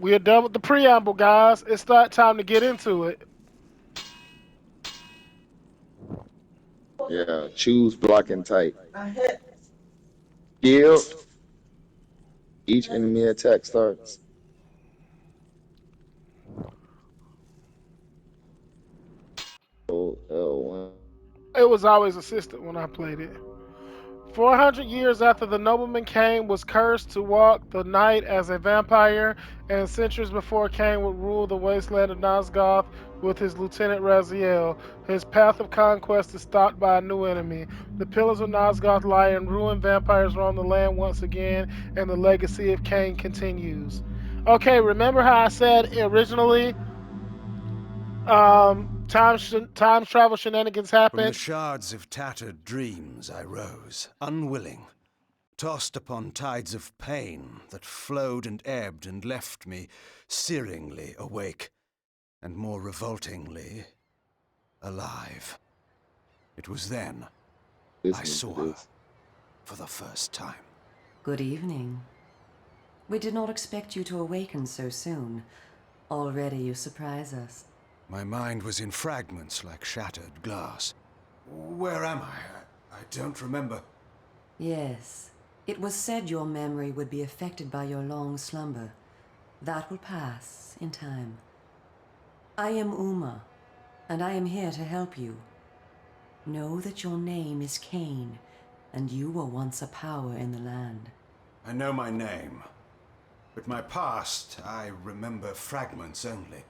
We are done with the preamble, guys. It's that time to get into it. Yeah, choose blocking type. Yield. Each enemy attack starts. L1. It was always assisted when I played it. 400 years after the nobleman Kain was cursed to walk the night as a vampire, and centuries before Kain would rule the wasteland of Nosgoth with his lieutenant Raziel, his path of conquest is stopped by a new enemy. The pillars of Nosgoth lie in ruin, vampires roam the land once again, and the legacy of Kain continues. Okay, remember how I said originally time travel shenanigans From the happened? shards of tattered dreams I rose, unwilling, tossed upon tides of pain that flowed and ebbed and left me searingly awake, and more revoltingly, alive. It was then I Listening to saw her this. for the first time. Good evening. We did not expect you to awaken so soon. Already you surprise us. My mind was in fragments like shattered glass. Where am I don't remember. Yes, it was said your memory would be affected by your long slumber. That will pass in time. I am Uma, and I am here to help you. Know that your name is Kain, and you were once a power in the land. I know my name, but my past, I remember fragments only.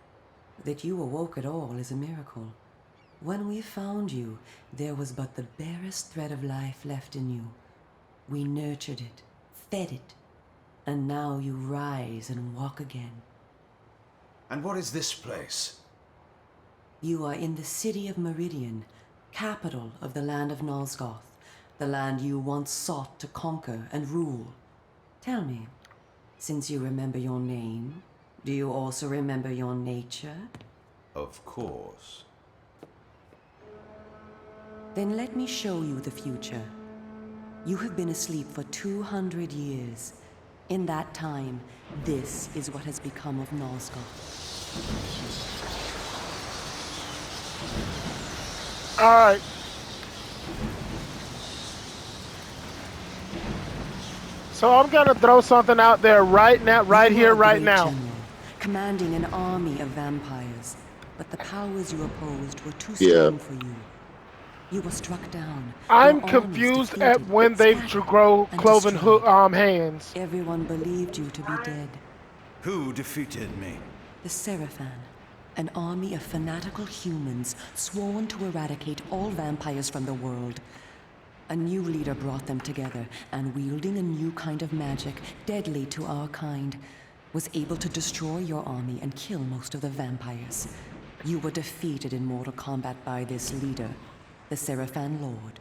That you awoke at all is a miracle. When we found you, there was but the barest thread of life left in you. We nurtured it, fed it, and now you rise and walk again. And what is this place? You are in the city of Meridian, capital of the land of Nosgoth, the land you once sought to conquer and rule. Tell me, since you remember your name, do you also remember your nature? Of course. Then let me show you the future. You have been asleep for 200 years. In that time, this is what has become of Nosgoth. All right. So I'm gonna throw something out there right now, right You were here, a right great now. general, commanding an army of vampires, but the powers you opposed were too Yeah. strong for you. You were struck down, your I'm armies confused at defeated, when they scattered, grow and cloven destroyed. hands. Everyone believed you to be dead. Who defeated me? The Seraphan, an army of fanatical humans sworn to eradicate all vampires from the world. A new leader brought them together, and wielding a new kind of magic, deadly to our kind, was able to destroy your army and kill most of the vampires. You were defeated in mortal combat by this leader, the Seraphan Lord.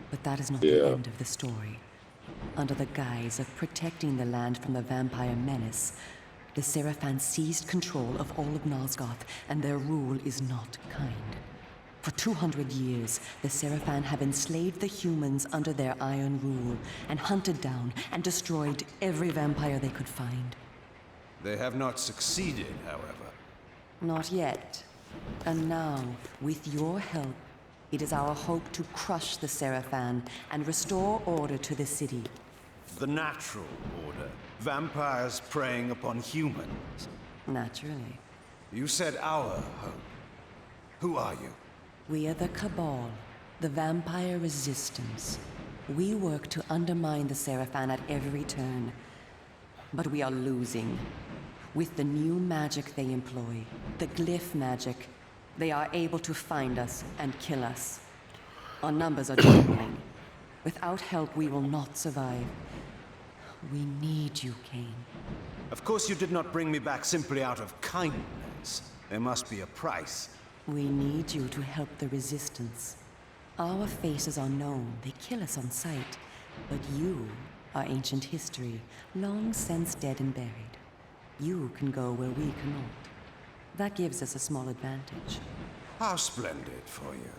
But that is not the Yeah. end of the story. Under the guise of protecting the land from the vampire menace, the Seraphan seized control of all of Nosgoth, and their rule is not kind. For 200 years, the Seraphan have enslaved the humans under their iron rule, and hunted down and destroyed every vampire they could find. They have not succeeded, however. Not yet. And now, with your help, it is our hope to crush the Seraphan and restore order to the city. The natural order. Vampires preying upon humans. Naturally. You said our hope. Who are you? We are the Cabal, the vampire resistance. We work to undermine the Seraphan at every turn. But we are losing. With the new magic they employ, the glyph magic, they are able to find us and kill us. Our numbers are dwindling. Without help, we will not survive. We need you, Kain. Of course you did not bring me back simply out of kindness. There must be a price. We need you to help the Resistance. Our faces are known, they kill us on sight. But you are ancient history, long since dead and buried. You can go where we cannot. That gives us a small advantage. How splendid for you.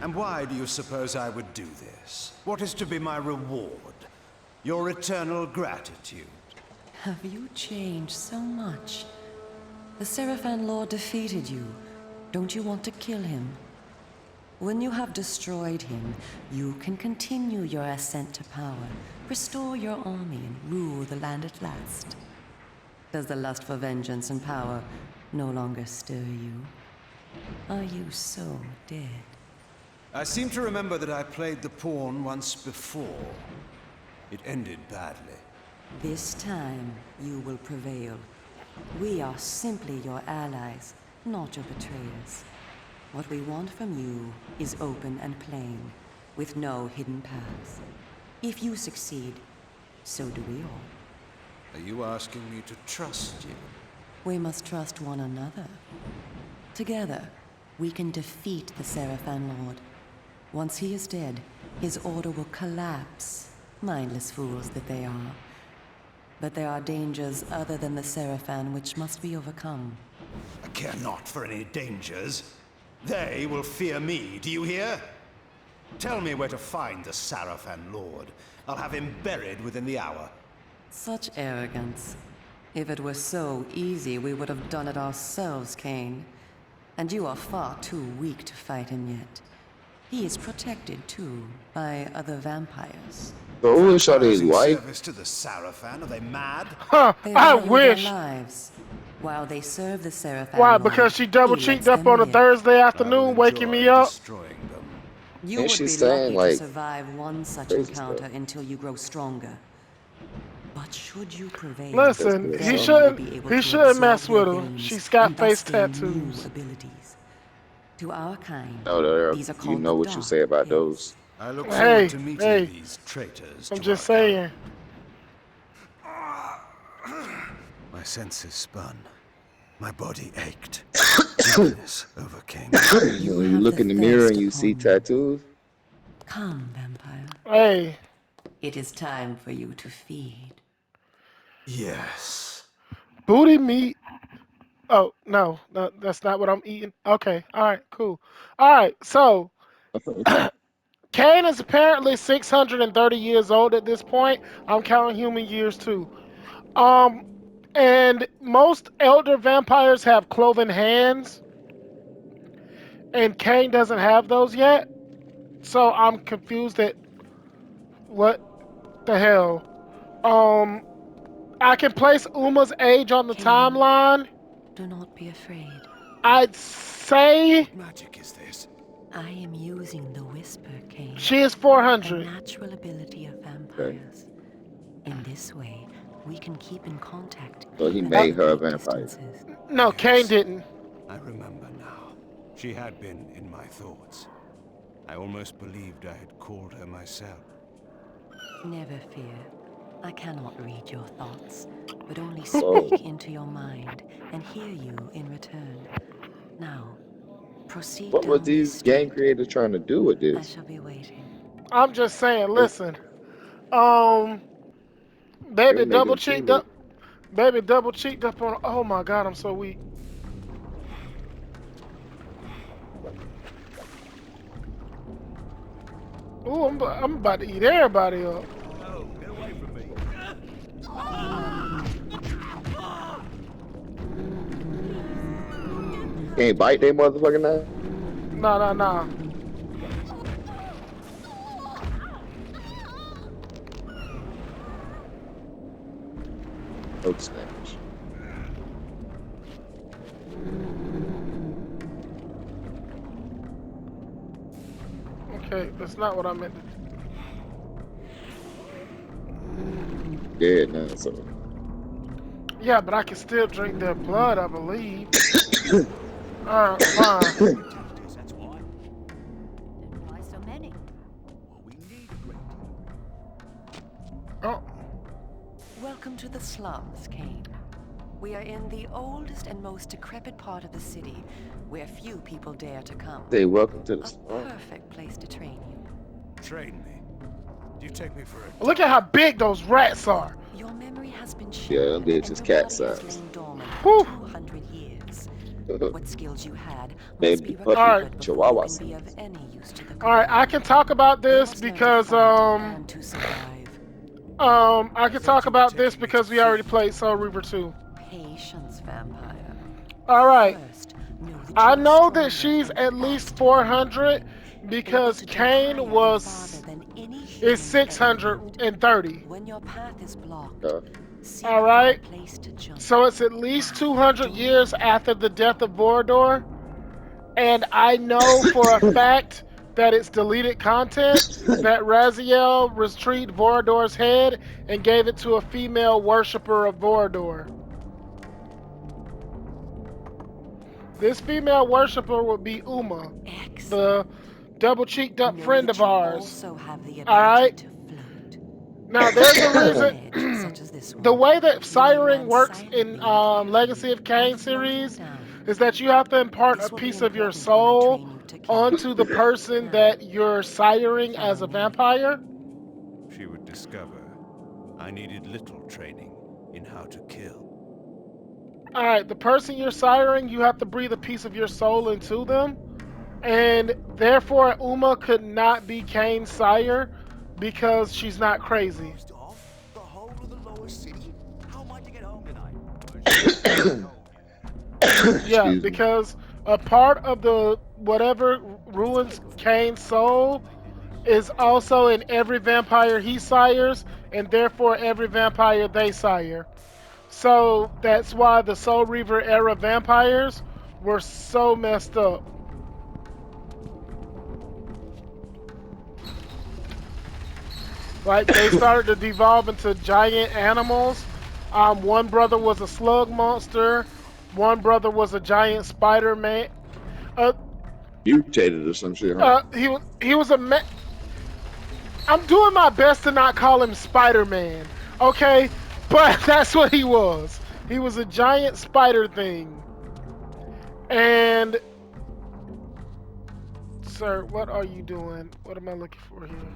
And why do you suppose I would do this? What is to be my reward? Your eternal gratitude? Have you changed so much? The Seraphan Lord defeated you. Don't you want to kill him? When you have destroyed him, you can continue your ascent to power, restore your army, and rule the land at last. Does the lust for vengeance and power no longer stir you? Are you so dead? I seem to remember that I played the pawn once before. It ended badly. This time, you will prevail. We are simply your allies, not your betrayers. What we want from you is open and plain, with no hidden paths. If you succeed, so do we all. Are you asking me to trust you? We must trust one another. Together, we can defeat the Seraphan Lord. Once he is dead, his order will collapse. Mindless fools that they are. But there are dangers other than the Seraphan which must be overcome. I care not for any dangers. They will fear me, do you hear? Tell me where to find the Seraphan Lord. I'll have him buried within the hour. Such arrogance. If it were so easy, we would have done it ourselves, Kain. And you are far too weak to fight him yet. He is protected, too, by other vampires. So who is Shawty's Rising wife? service to the Seraphan? Are they mad? Huh, They I value wish. their lives, while they serve the Seraphan Why? Lord, Because she double he cheeked lets up them on a live. Thursday I will afternoon, waking me enjoy up. destroying them. You And would be she's saying, lucky to like, survive one such crazy encounter stuff. until you grow stronger. But should you prevail, Listen, That's he good. then you will shouldn't. be able He to shouldn't absorb mess with their her. veins She's got and thus face gain tattoos. new abilities. To our kind, No, these are you called know the what you dark say about hills. those. I look Hey, forward to meeting hey. these traitors. I'm to just our saying. My senses spun. My body ached. Weakness overcame me. You When you have look the in the mirror and thirst you see upon you. tattoos, Come, vampire. Hey, It is time for you to feed. Yes. booty meat. Oh no, no, that's not what I'm eating. Okay, all right, cool. All right, so Kain is apparently 630 years old at this point. I'm counting human years too. Um, and most elder vampires have cloven hands, and Kain doesn't have those yet. So I'm confused at what the hell. Um, I can place Uma's age on the Kain, timeline. do not be afraid. I'd say What magic is this? I am using the whisper, Kain. she is A 400. natural ability of okay. vampires. In this way, we can keep in contact So he even made at her a great vampire. distances. No, Kain didn't. I remember now. She had been in my thoughts. I almost believed I had called her myself. Never fear. I cannot read your thoughts, but only Oh. speak into your mind and hear you in return. Now, proceed What was down this these game street. creators trying to do with I this? shall be waiting. I'm just saying. They, Listen, um, they baby were double making cheeked sure. up. Baby double cheeked up on. Oh my God, I'm so weak. Ooh, I'm about to eat everybody up. No, get away from me. Can't bite they motherfucking ass. No, no, no. Hope snatch. Okay, that's not what I meant to do. Dead now, so. Yeah, but I can still drink their blood, I believe. Alright, fine. That's why. Why so many? Well, we need a great deal. Oh, Welcome to the slums, Kain. We are in the oldest and most decrepit part of the city, where few people dare to come. Say welcome to the A slum. perfect place to train you. Train me. Do you take me for a look at how big those rats are. Your memory has been Yeah, shattered, them bitches and your cat body has size. lain dormant Whew. for 200 years. What skills you had must Maybe be puppy recovered before chihuahua you can be size. of any use to the Alright, I community. can talk about You this must learn to because fight and to survive. I can talk about this because we already played Soul Reaver 2. Patience, vampire. All right. First, know that I you are know that stronger she's and at least faster. 400 Able because to jump higher Kain and farther was than any is human you've ever met. 630. When your path is blocked, Uh, seek All for a right. place to jump. So it's at least Now, 200 do years it. after the death of Vorador, and I know for a fact that it's deleted content that Raziel retrieved Vorador's head and gave it to a female worshiper of Vorador. This female worshiper would be Uma, the Excellent. double cheeked up Know friend that of you ours. also have the All ability right. to float. Now there's a On a reason. ledge such as this The one, way that you may siring land works in silently and Legacy carefully of while Kain floating series down. is that you have to impart a This will be piece of your important when I soul train you to kill. onto the person Now, that you're siring as follow a me. vampire. She would discover I needed little training in how to kill. All right, the person you're siring, you have to breathe a piece of your soul into them, and therefore Uma could not be Kain's sire because she's not crazy. Closed off the whole of the lower city? How am I to get home tonight? Yeah, excuse me. because a part of the whatever ruins Kain's soul is also in every vampire he sires, and therefore every vampire they sire. So that's why the Soul Reaver era vampires were so messed up. Like they started to devolve into giant animals. One brother was a slug monster. One brother was a giant spider man. Uh, Mutated or some shit, huh? he was a I'm doing my best to not call him Spider Man, okay? But that's what he was. He was a giant spider thing. And sir, what are you doing? What am I looking for here?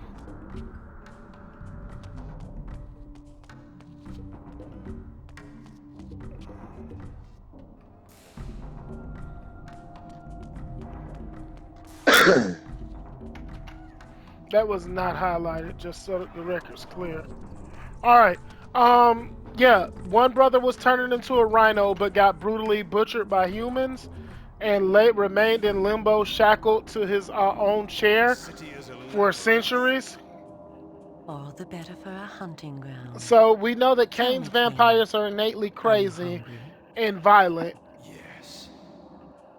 That was not highlighted, just so that the record's clear. All right. Yeah, one brother was turned into a rhino but got brutally butchered by humans and remained in limbo shackled to his own chair for centuries. All the better for a hunting ground. So we know that Tell Kane's me, Kain, vampires are innately are you crazy hungry? and violent. Yes.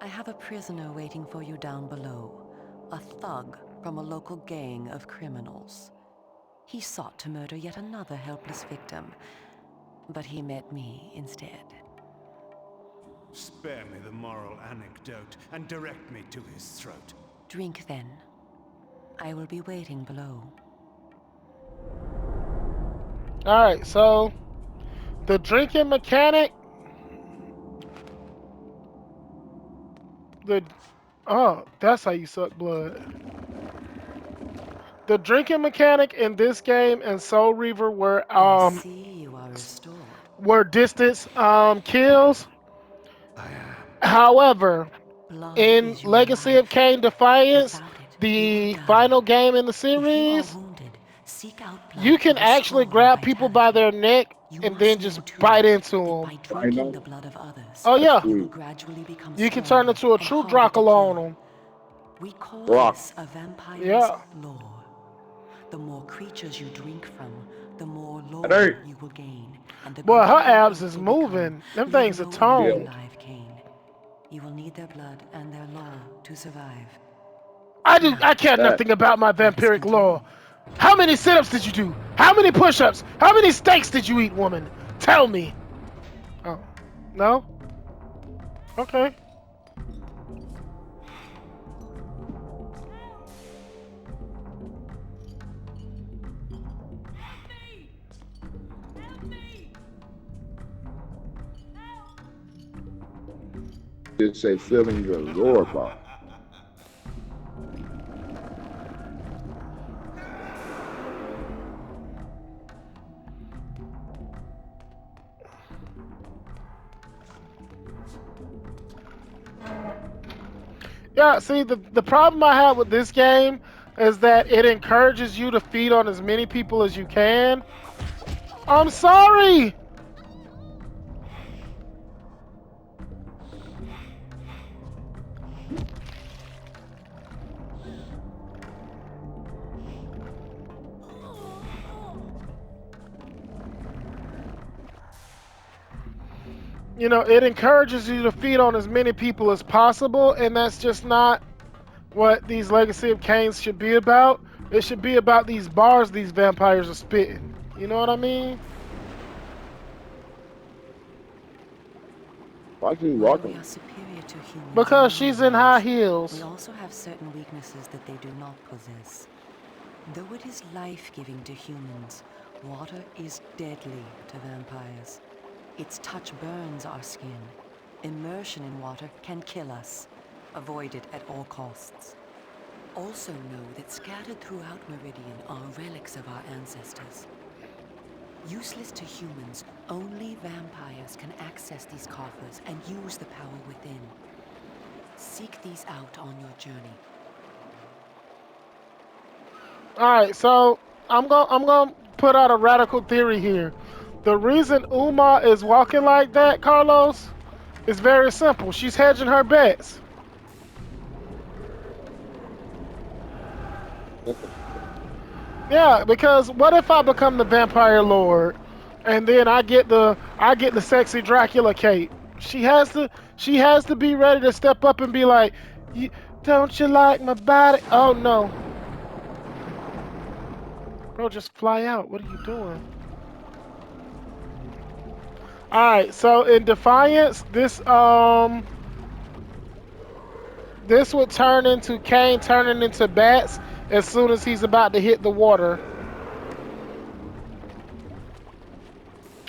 I have a prisoner waiting for you down below. A thug from a local gang of criminals. He sought to murder yet another helpless victim, but he met me instead. Spare me the moral anecdote and direct me to his throat. Drink then. I will be waiting below. All right, so the drinking mechanic, that's how you suck blood. The drinking mechanic in this game and Soul Reaver I see you are restored. were distance kills. I am. However, Blood in is your Legacy of life. Kain Defiance, Without it, you will the die. final game in the If you are series, wounded, seek out blood you to can actually restore your grab people by vitality. their neck You and then must know just too bite into that them. by I drinking know. the blood of others, Oh That's yeah, you will sweet. gradually become you can stronger turn into a and true harder to Dracula on kill. them. We call Rock. this a vampire's Yeah. lore. The more creatures you drink from, the more That lore hurt. you will gain, and the Boy, her greater your abs growth is will become. moving. Them Live things are low and be toned. alive, Kain. You will need their blood and their lore to survive. I care That. nothing about my Let us vampiric lore. continue. How many sit-ups did you do? How many push-ups? How many steaks did you eat, woman? Tell me. Oh, no? Okay. Just say filling your lower bar. Yeah, see, the problem I have with this game is that it encourages you to feed on as many people as you can. I'm sorry. You know, it encourages you to feed on as many people as possible, and that's just not what these Legacy of Kains should be about. It should be about these bars these vampires are spitting. You know what I mean? Why is he While we walking? are superior to humans Because in many she's in high ways, heels. we also have certain weaknesses that they do not possess. Though it is life-giving to humans, water is deadly to vampires. Its touch burns our skin. Immersion in water can kill us. Avoid it at all costs. Also know that scattered throughout Meridian are relics of our ancestors. Useless to humans, only vampires can access these coffers and use the power within. Seek these out on your journey. All right, so I'm gonna put out a radical theory here. The reason Uma is walking like that, Carlos, is very simple. She's hedging her bets. Yeah, because what if I become the vampire lord, and then I get the sexy Dracula cape? She has to be ready to step up and be like, "Don't you like my body?" Oh no, bro, just fly out. What are you doing? All right, so in Defiance, this would turn into Kain turning into bats as soon as he's about to hit the water.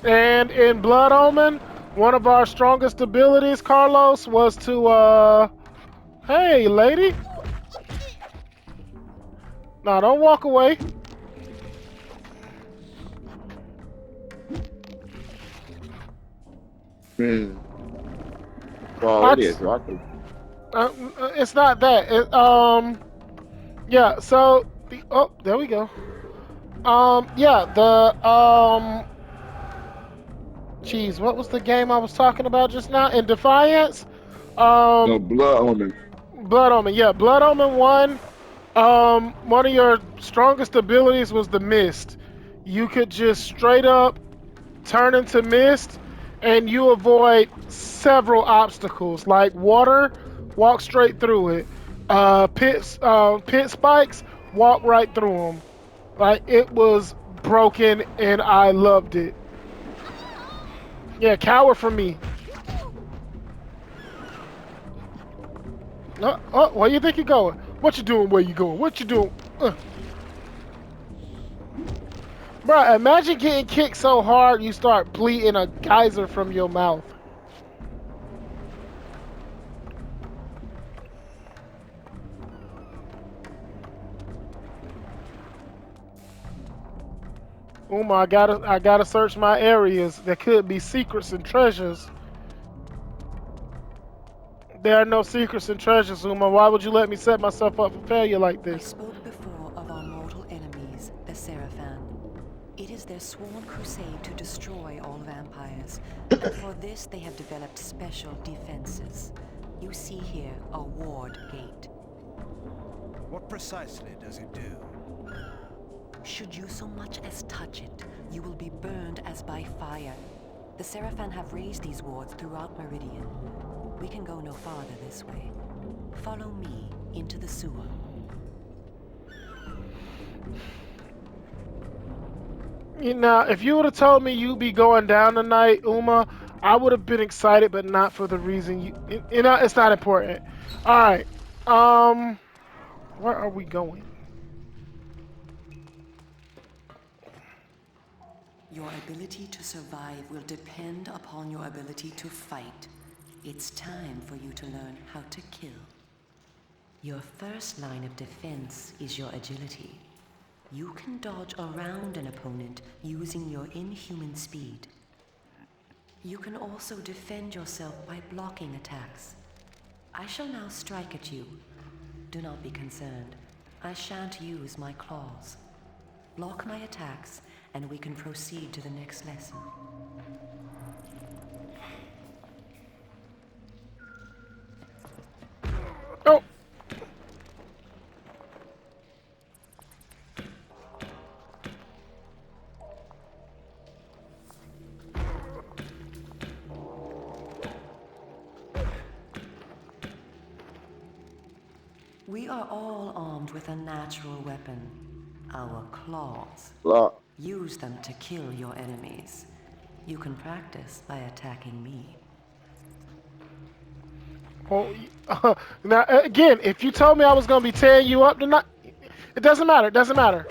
And in Blood Omen, one of our strongest abilities, Carlos, was to hey lady. No, don't walk away. Hmm. Already I, a Dracula. it's not that. Yeah. So there we go. Yeah. Jeez, what was the game I was talking about just now? In Defiance, No um, blood on him. Blood Omen. Yeah, Blood Omen 1. One of your strongest abilities was the mist. You could just straight up turn into mist, and you avoid several obstacles like water, walk straight through it. Pit spikes, walk right through them. Like it was broken, and I loved it. Yeah, cower for me. Where you think you're going? What you doing? Where you going? What you doing? Bro, imagine getting kicked so hard you start bleeding a geyser from your mouth. Uma, I gotta search my areas. There could be secrets and treasures. There are no secrets and treasures, Uma. Why would you let me set myself up for failure like I this? spoke before of our mortal enemies, the Seraphan. It is their sworn crusade to destroy all vampires, and for this they have developed special defenses. You see here a ward gate. What precisely does it do? Should you so much as touch it, you will be burned as by fire. The Seraphan have raised these wards throughout Meridian. We can go no farther this way. Follow me into the sewer. You know, if you would have told me you'd be going down tonight, Uma, I would have been excited, but not for the reason you know, it's not important. All right. Where are we going? Your ability to survive will depend upon your ability to fight. It's time for you to learn how to kill. Your first line of defense is your agility. You can dodge around an opponent using your inhuman speed. You can also defend yourself by blocking attacks. I shall now strike at you. Do not be concerned. I shan't use my claws. Block my attacks, and we can proceed to the next lesson. Oh. We are all armed with a natural weapon, our claws. Lock. Use them to kill your enemies. You can practice by attacking me. Well, now again, if you told me I was gonna be tearing you up tonight, it doesn't matter. It doesn't matter.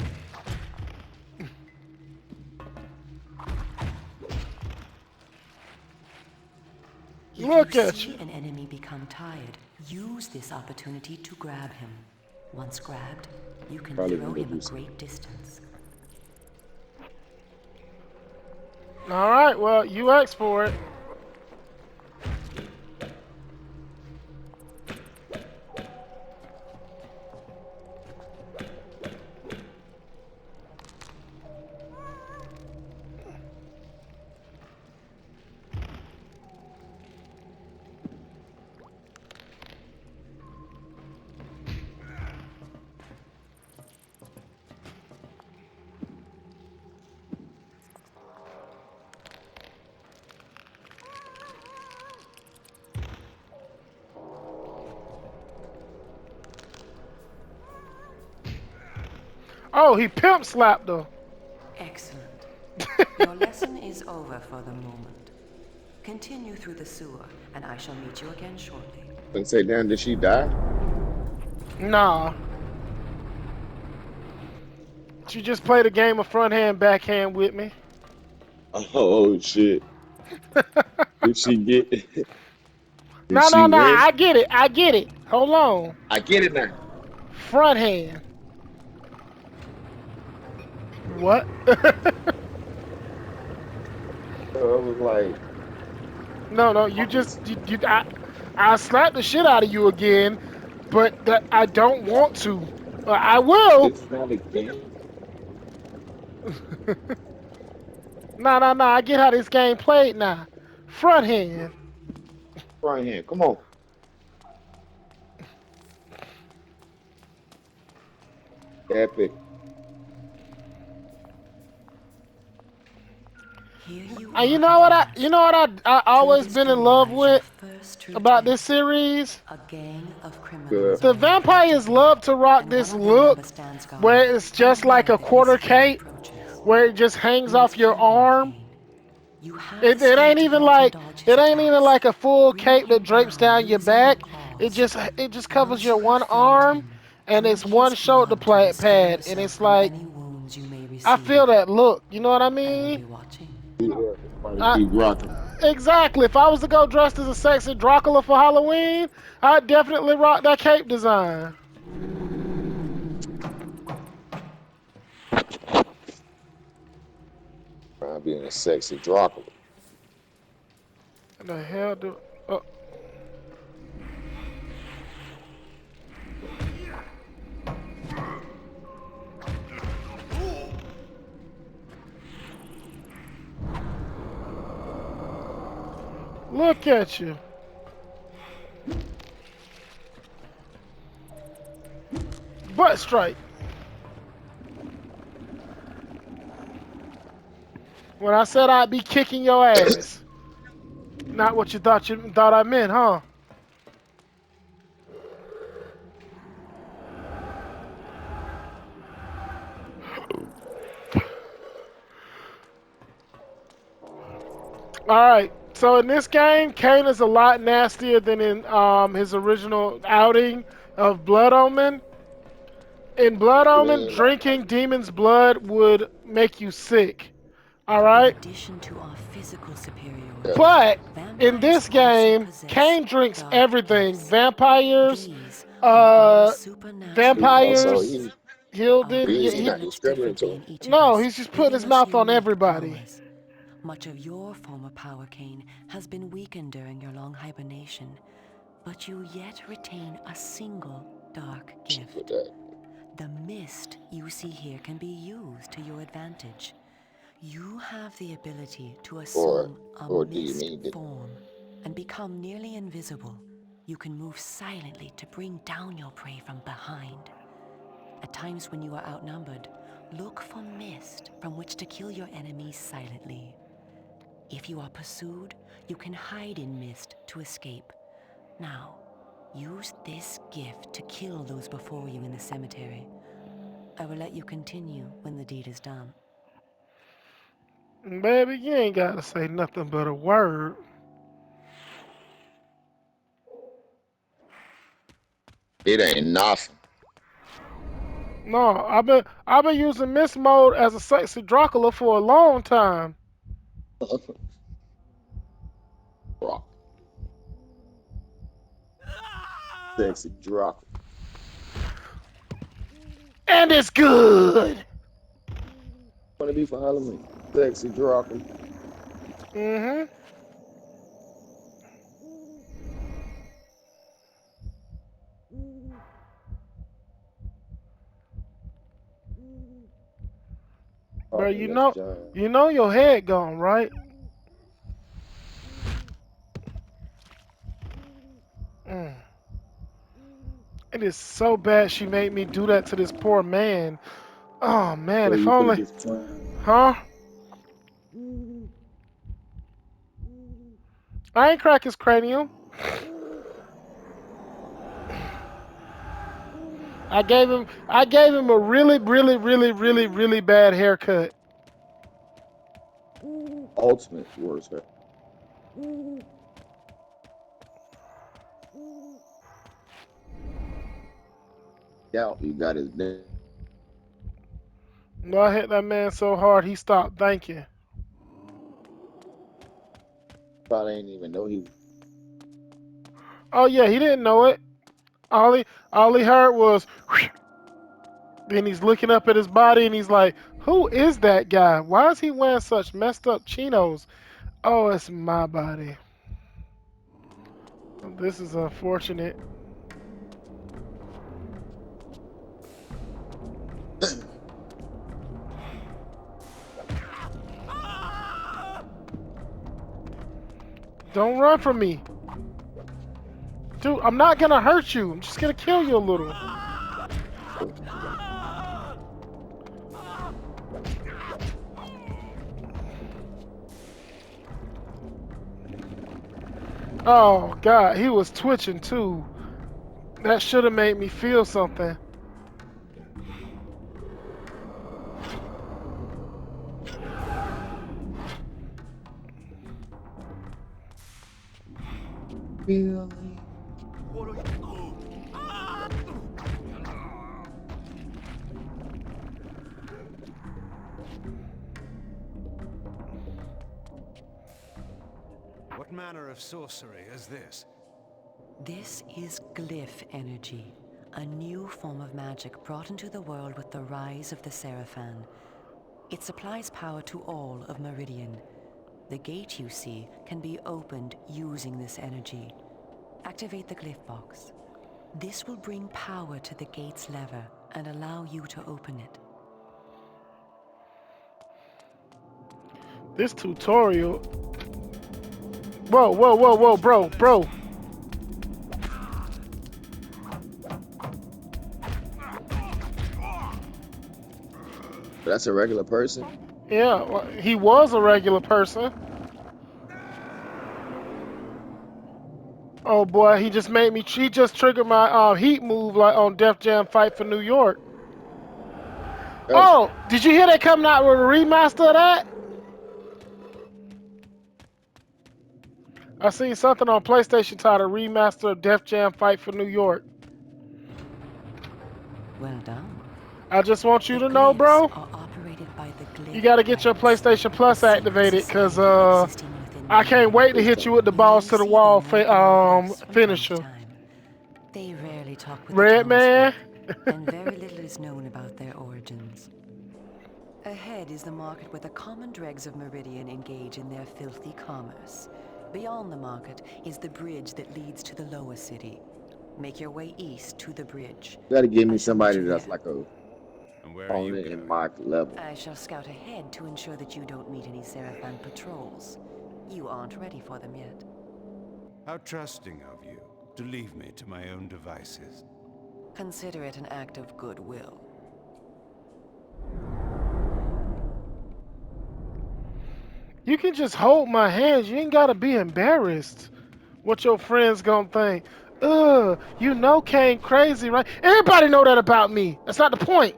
Look If at you you. see an enemy become tired, use this opportunity to grab him. Once grabbed, you can Probably throw gonna him do a so. great distance. All right. Well, you asked for it. Oh, he pimp slapped her. Excellent. Your lesson is over for the moment. Continue through the sewer, and I shall meet you again shortly. And say, damn, did she die? Nah. She just played a game of front hand, backhand with me. Oh shit. Did she get? Did No, she no, no. win? I get it. I get it. Hold on. I get it now. Front hand. What? So I was like, No, no. You fuck just is I slapped the shit out of you again, but that I don't want to. I will. this not a game? No, no, no. I get how this game played now. Front hand. Front hand. Come on. Epic. Here you And you are know at what last. I Through always this been in door love lies your with first true about this test. series. A gang of criminals Good. The are vampires infiltrating, love to rock and one this of their look members stands guard, where it's just like unaware a that his quarter fate cape approaches. where it just hangs We off must your find him, arm. Kain. You have the It ain't strength to even dodge and like dodge his it ain't even attacks. like a full Bring cape that him drapes down down your using your back. claws. It just covers Once your you have one found arm him, and it's drink one his shoulder blood to restore pad and yourself it's from like any wounds you may I receive. feel that look. You know what I I will mean? be watching. Yeah, everybody I, keep rocking. exactly. If I was to go dressed as a sexy Dracula for Halloween, I'd definitely rock that cape design. Trying being a sexy Dracula. What the hell do? Oh, look at you. Butt strike. When I said I'd be kicking your ass. Not what you thought I meant, huh? All right. So in this game, Kain is a lot nastier than in his original outing of Blood Omen. In Blood Omen, Man, drinking demon's blood would make you sick. All In right. addition to our physical yeah. superiority, But in vampires this also game, possess Kain drinks dark everything. gifts. Vampires, These are our uh, supernatural Also, vampires, he abilities. Our Hilden. he, Yeah, he brain he, not works differently discriminatory. in each of no, us, he's just putting his giving us mouth on unique everybody. powers. Much of your former power, Kain, has been weakened during your long hibernation, but you yet retain a single dark Shit with gift. that. The mist you see here can be used to your advantage. You have the ability to Or assume a or do you mist mean that form and become nearly invisible. You can move silently to bring down your prey from behind. At times when you are outnumbered, look for mist from which to kill your enemies silently. If you are pursued, you can hide in mist to escape. Now, use this gift to kill those before you in the cemetery. I will let you continue when the deed is done. Baby, you ain't gotta say nothing but a word. it ain't nothing? No, I've been using mist mode as a sexy Dracula for a long time. Rock, sexy Dracula. And it's good. Wanna be for Halloween? Sexy Dracula. Mm-hmm. Bro, Talking Miss John. you know your head gone, right? Mm. It is so bad she made me do that to this poor man. Oh man, So if you finna only, get some. huh? I ain't crack his cranium. I gave him a really, really, really, really, really bad haircut. Ultimate worst hair. Doubt you got his name. No, I hit that man so hard he stopped thinking. Probably ain't even know he. Oh yeah, he didn't know it. All he heard was. Then he's looking up at his body and he's like, "Who is that guy? Why is he wearing such messed up chinos?" Oh, it's my body. This is unfortunate. Don't run from me. Dude, I'm not gonna hurt you. I'm just gonna kill you a little. Oh, God, he was twitching too. That should have made me feel something. Really? What are you? What manner of sorcery is this? This is glyph energy, a new form of magic brought into the world with the rise of the Seraphan. It supplies power to all of Meridian. The gate you see can be opened using this energy. Activate the glyph box. This will bring power to the gate's lever and allow you to open it. This tutorial. Whoa, whoa, whoa, whoa, bro. That's a regular person. Yeah, well, he was a regular person. Oh boy, he just made me. He just triggered my heat move like on Def Jam Fight for New York. That was Oh, did you hear they coming out with a remaster of that? I seen something on PlayStation titled remaster of Def Jam Fight for New York. Well done. I just want you The to know, glyphs bro. are operated by the You glyph got to get your press, PlayStation a Plus secret activated, cause society existing within I can't wait Meridian. to this hit you with time. the balls You'll to the see wall them working on glyphs from time to finisher. time. They rarely talk with the Red man. townsfolk, and very little is known about their origins. Ahead is the market where the common dregs of Meridian engage in their filthy commerce. Beyond the market is the bridge that leads to the lower city. Make your way east to the bridge. You gotta give I me shall meet somebody you that's there. like a And where are you Only in going? mark level. I shall scout ahead to ensure that you don't meet any Seraphan patrols. You aren't ready for them yet. How trusting of you to leave me to my own devices. Consider it an act of goodwill. You can just hold my hands. You ain't gotta be embarrassed. What your friends gonna think? You know Kain crazy, right? Everybody know that about me. That's not the point.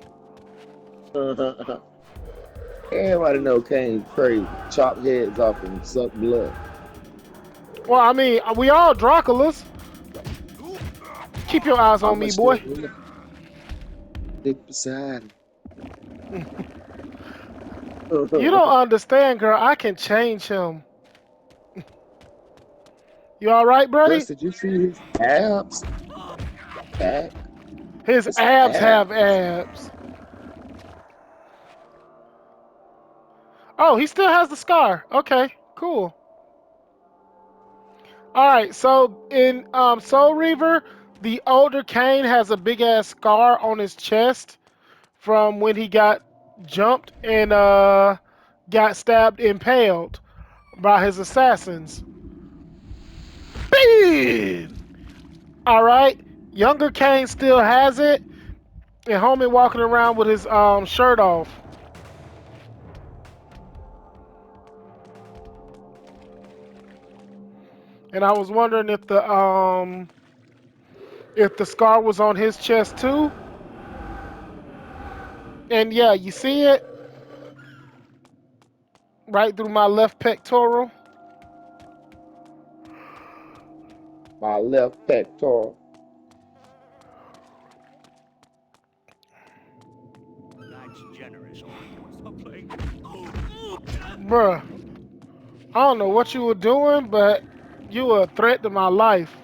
Everybody know Kain crazy. Chop heads off and suck blood. Well, I mean, we all Draculas. Keep your eyes on I'ma me, still boy. stick beside him. You don't understand, girl. I can change him. You all right, buddy? Gus, did you see his abs? Back? His His abs have abs. abs. Oh, he still has the scar. Okay, cool. All right, so in Soul Reaver, the older Kain has a big ass scar on his chest from when he got jumped and got stabbed, impaled by his assassins. Bam! All right, younger Kain still has it, and homie walking around with his shirt off. And I was wondering if the scar was on his chest too. And yeah, you see it right through my left pectoral. My left pectoral. That's generous. Stop playing. Bruh, I don't know what you were doing, but you were a threat to my life.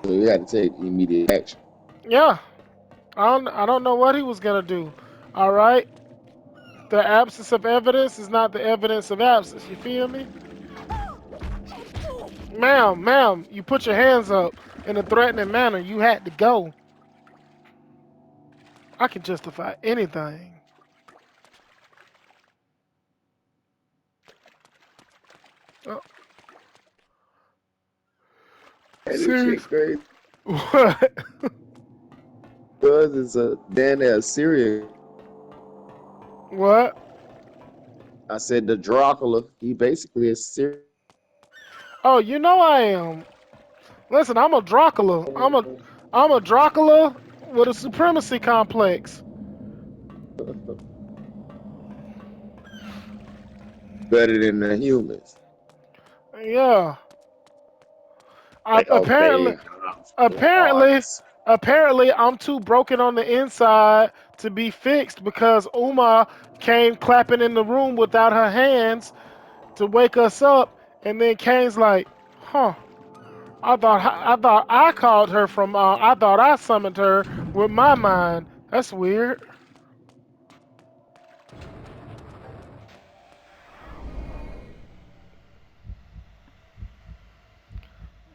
So we had to take immediate action. Yeah, I don't know what he was gonna do. All right, the absence of evidence is not the evidence of absence. You feel me? Ma'am, you put your hands up in a threatening manner. You had to go. I can justify anything. Oh, Hey, this serious? shit crazy. What? Gus is a damn near serial. What? I said the Dracula. He basically is serial. Oh, you know I am. Listen, I'm a Dracula. I'm a Dracula with a supremacy complex. Better than the humans. Yeah. I, They apparently, obey harmful apparently, orders. apparently, I'm too broken on the inside to be fixed because Uma came clapping in the room without her hands to wake us up, and then Kane's like, "Huh? I thought I called her from. I thought I summoned her with my mind. That's weird."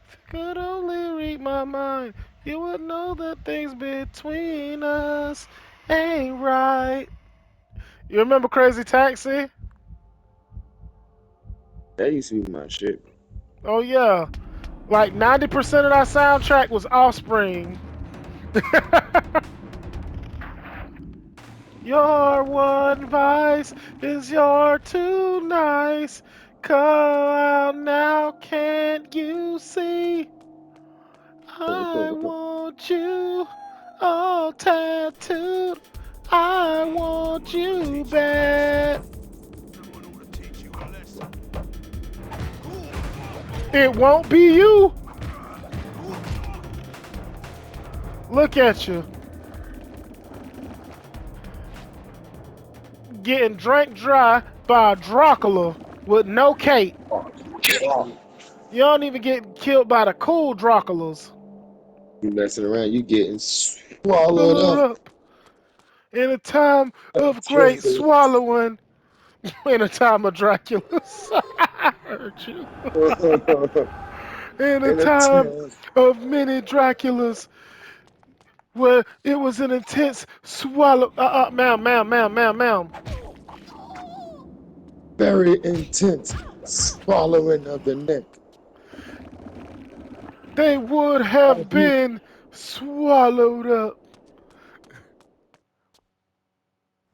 If you could only read my mind, you would know that things between us ain't right. You remember Crazy Taxi? That used to be my shit. Oh yeah. Like 90% of that soundtrack was Offspring. Your one vice is you're too nice. Come out now, can't you see? I Bro. want you all tattooed. I want you bad. Someone ought to teach you a lesson. It won't be you. Look at you. Getting drank dry by a Dracula with no cape. You don't even get killed by the cool Draculas. You messing around, you getting swallowed Swallowed up. up in a time of great swallowing. In a time of Dracula's. I heard you. In a In a time town. of many Draculas. where it was an intense swallow. Ma'am. Very intense swallowing of the neck. They would Oh, have been swallowed up.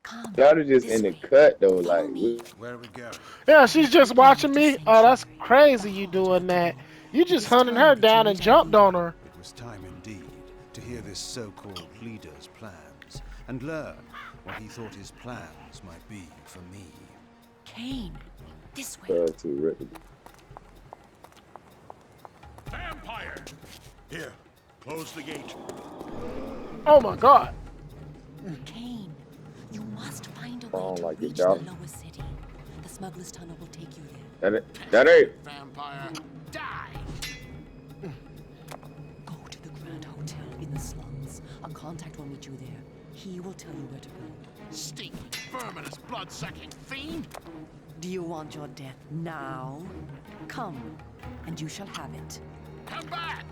Come, y'all are just this in the way. cut though, Follow like me. Where are we going? Yeah, she's just Taking you watching to me. Oh, that's Sanctuary. crazy The you heart of doing that. Citadel. You It just is hunting time her that you down meet and our jumped leader. on her. It was time indeed to hear this so-called leader's plans and learn what he thought his plans might be for me. Kain, this way. too ready. Vampire! Here, close the gate. Oh my god. Kain, you must find a I way don't to like this reach the y'all. lower city. The smuggler's tunnel will take you there. That ain't. Vampire, die! Go to the Grand Hotel in the slums. A contact will meet you there. He will tell you where to go. Stinking, verminous, blood-sucking fiend! Do you want your death now? Come, and you shall have it. Come back!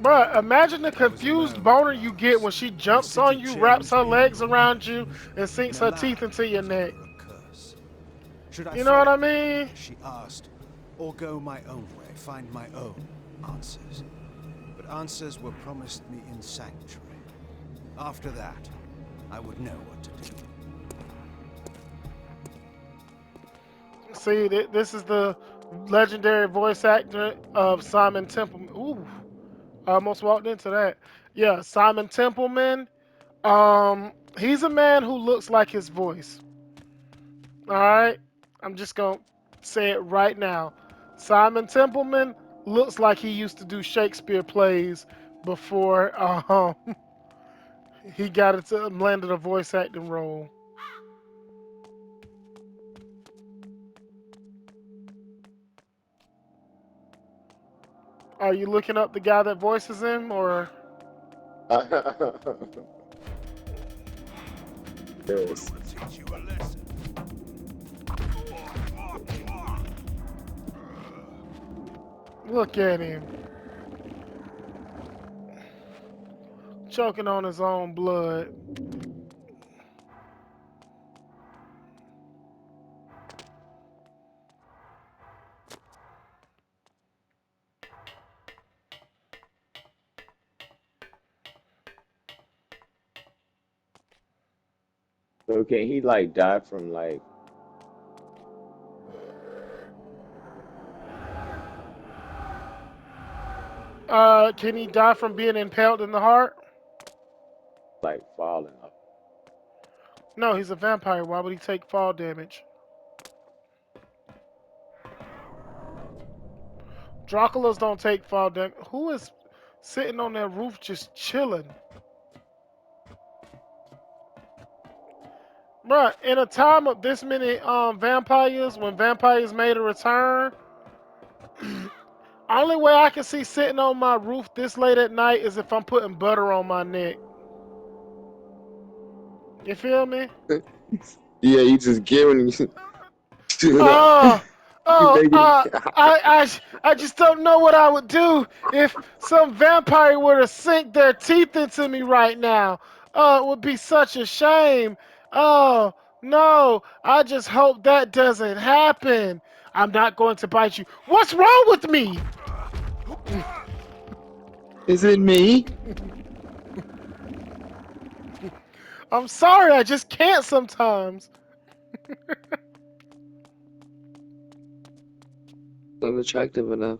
Bruh, imagine the I was confused alone boner for you get when hours, she and the jumps on city you, wraps changed her me legs over around you, and sinks in a her lie teeth into your neck. or a curse. Should I You know what I follow her, mean? as she asked, or go my own way, find my own answers? But answers were promised me in Sanctuary. After that, I would know what to do. See, this is the legendary voice actor of Simon Templeman. Ooh, I almost walked into that. Yeah, Simon Templeman. He's a man who looks like his voice. All right, I'm just gonna say it right now. Simon Templeman looks like he used to do Shakespeare plays before he got into landed a voice acting role. Are you looking up the guy that voices him, or Yes. Teach you a lesson. look at him choking on his own blood? So can he like die from Can he die from being impaled in the heart? falling off? No, he's a vampire. Why would he take fall damage? Draculas don't take fall damage. Who is sitting on that roof just chilling? Bruh, in a time of this many vampires, when vampires made a return, only way I can see sitting on my roof this late at night is if I'm putting butter on my neck. You feel me? Yeah, you just giving Oh, you oh, making I just don't know what I would do if some vampire were to sink their teeth into me right now. Oh, it would be such a shame. Oh, no, I just hope that doesn't happen. I'm not going to bite you. What's wrong with me? Is it me? I'm sorry, I just can't sometimes. I'm attractive enough.